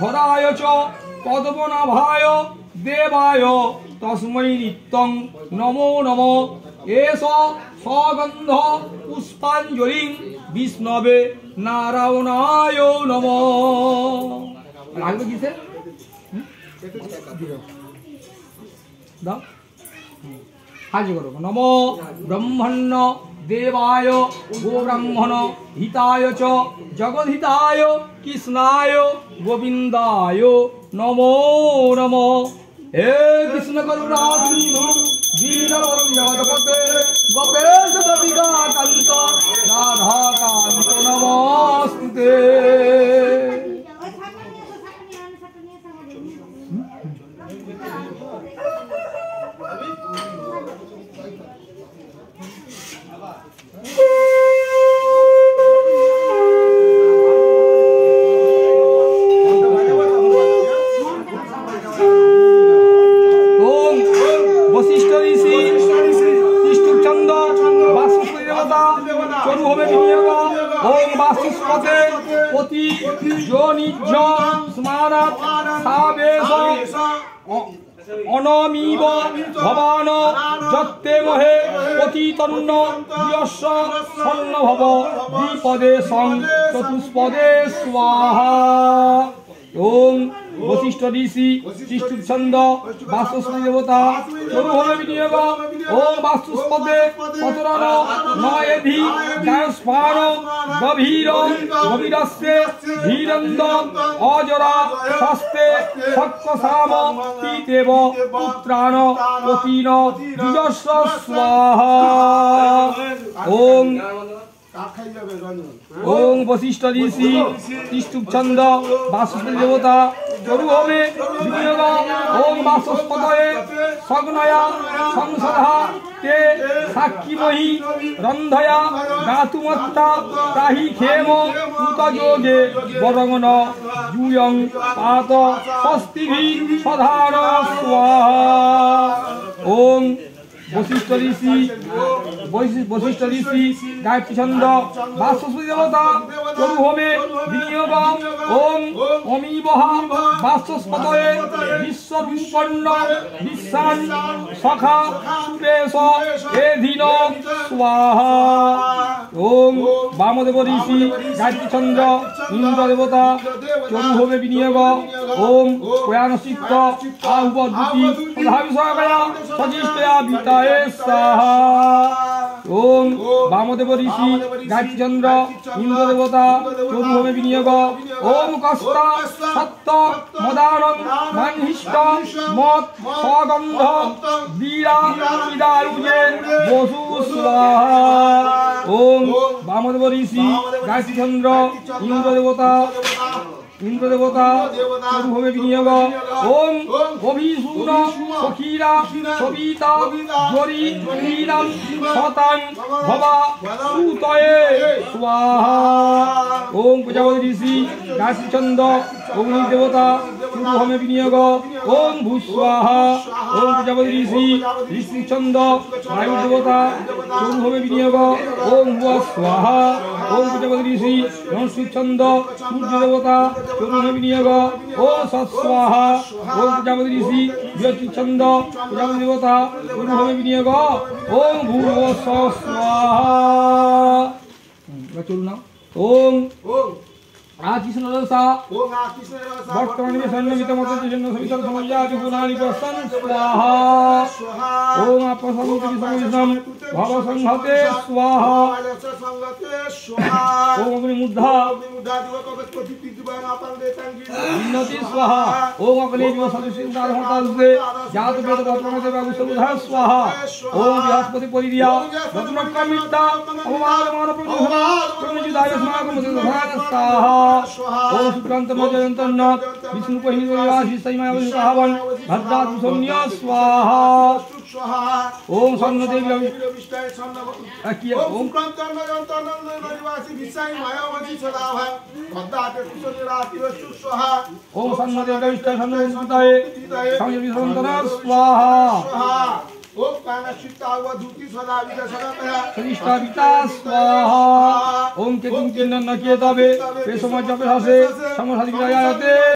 ধরায় চ পদ্মনাভায় দেবায় তস্मै নিত্যং নমো নমঃ। এষ সগন্ধ পুষ্পাঞ্জলিং বিষ্ণবে নারায়ণায় নমঃ। লাগবে কিসে দাও হাজি করো। নমো ব্রহ্মণ্য দেবায় গোব্রাহ্মণ হিতায় চ জগদ্হিতায় কৃষ্ণায় গোবিন্দায় নমো নমঃ। হে কৃষ্ণ করুণা সিন্ধু দীনবন্ধে গোপেশ গোপিকাকান্ত রাধাকান্ত নমস্তুতে। অনমিব ভবান যত্তে মহে পতিতন্ন যশ স্বর্ণভব দ্বিপদে সং চতুষ্পদে স্বাহা। ওম বশিষ্ঠ ঋষি সৃষ্টি ছন্দ বাস্তুস্পতি দেবতা চতুর্ভবে বিনিয়োগ। ওম বাস্তুস্পদে পতরণ নয়েধি গায়স্ফান গভীর গভীরস্যে ধীরন্দ অজরা স্বস্তে সক্কসাম পিতেব পুত্রাণ পতিন যুজস্ব স্বাহা। ওম ওম বশিষ্ঠ ঋষি তিষ্টুপ ছন্দ বাস্তুস্পতি দেবতা চতুর্ভবে বিনিয়োগ। ওম বাস্তুস্পতয়ে সগ্নয়া সংসদা তে সাক্ষীময়ী রন্ধয়া গাতুমত্তা তাহি ক্ষেম উতযোগে বরঙ্গন জুয়ং পাত স্বস্তিভি সধান স্বাহা। ওম বশিষ্ঠ ঋষি গায়ত্রী ছন্দ বাস্তুস্পতি দেবতা চতুর্ভবে বিনিয়োগ। ওম অমিবহা বাস্তুস্পতয়ে বিশ্বরূপন্ন বিশ্বান সখা সুরেশ এধীন স্বাহা। ওম বামদেব ঋষি গায়ত্রী ছন্দ ইন্দ্র দেবতা চতুর্ভবে বিনিয়োগ। ওম প্রয়াণশিক্ষ আহুবদ্যুতি সদাভিষেকয়া সজিষ্ঠয়া বিতায়ে স্বাহা। ওম বামদেব ঋষি গায়ত্রী চন্দ্র ইন্দ্র দেবতা চতুর্ভবে বিনিয়োগ। ওম কষ্ট সত্য মদানং মানহিষ্ট মত সগন্ধ বীরা ইদারুজে বসু স্বাহা। ওম বামদেব ঋষি গায়ত্রী চন্দ্র ইন্দ্র দেবতা চতুর্ভবে বিনিয়োগ। ওম অভিসূন সখীরা সবিতা জরি ক্রীড়াম শতাং ভবা সুতয়ে স্বাহা। ওম প্রজাপতি ঋষি গায়ত্রী ছন্দ অগ্নি দেবতা চতুর্ভবে বিনিয়োগ। ওম ভূস্বাহা। ওম প্রজাপতি ঋষি ঋষি ছন্দ বায়ু দেবতা চতুর্ভবে বিনিয়োগ। ওম ভুয়া স্বাহা। ওম প্রজাপতি ঋষি ধনুষ ছন্দ সূর্য দেবতা চতুর্ভবে বিনিয়োগ। ওম সৎস্বাহা। ওম প্রজাপতি ঋষি বৃহস্পতি ছন্দ প্রজাপতি দেবতা চতুর্ভবে বিনিয়োগ। ওম ভূর্ভ স্বাহা। চলুন না। ওম কৃষ্ণ রসা বর্তমানে সন্নিহিত মতে জন্য সবিতার সময়াদি গুণানি প্রসন্ন স্বাহা। ওম আপসংগতি সংবিষ্ণম ভব সংহতে স্বাহা। ওম অগ্নি মুদ্ধা উন্নতি স্বাহা। ওম অগ্নি জীব সদস্যতা ধর্মতালুকে জাত বেদ বর্তমানে বাগুসুধা স্বাহা। ওম বৃহস্পতি পরিদিয়া রত্নকমিতা অপমান মান প্রযোজনা প্রণজিদায় স্মাগম স্বাহা। ओम शुक्रांत मजयंतन विष्णु पहिनिवास विषयमय विभावन भद्रात सौम्य स्वाहा। ओम स्वर्णदेवी अविष्टाय स्वर्णवती ओम क्रांतन मजयंतन निवासी विषयमय सदाभ भद्रात कुशलराति स्वाहा। ओम स्वर्णदेवी अविष्टाय स्वर्णवती स्वाहा। ओम प्राणश्चित्तावधूति सदा विदशरतया सनिष्ठाविता स्वाहा ओम केतुं चिन्नं न कियतावे पे समाजपे हासे समसाधिकायाते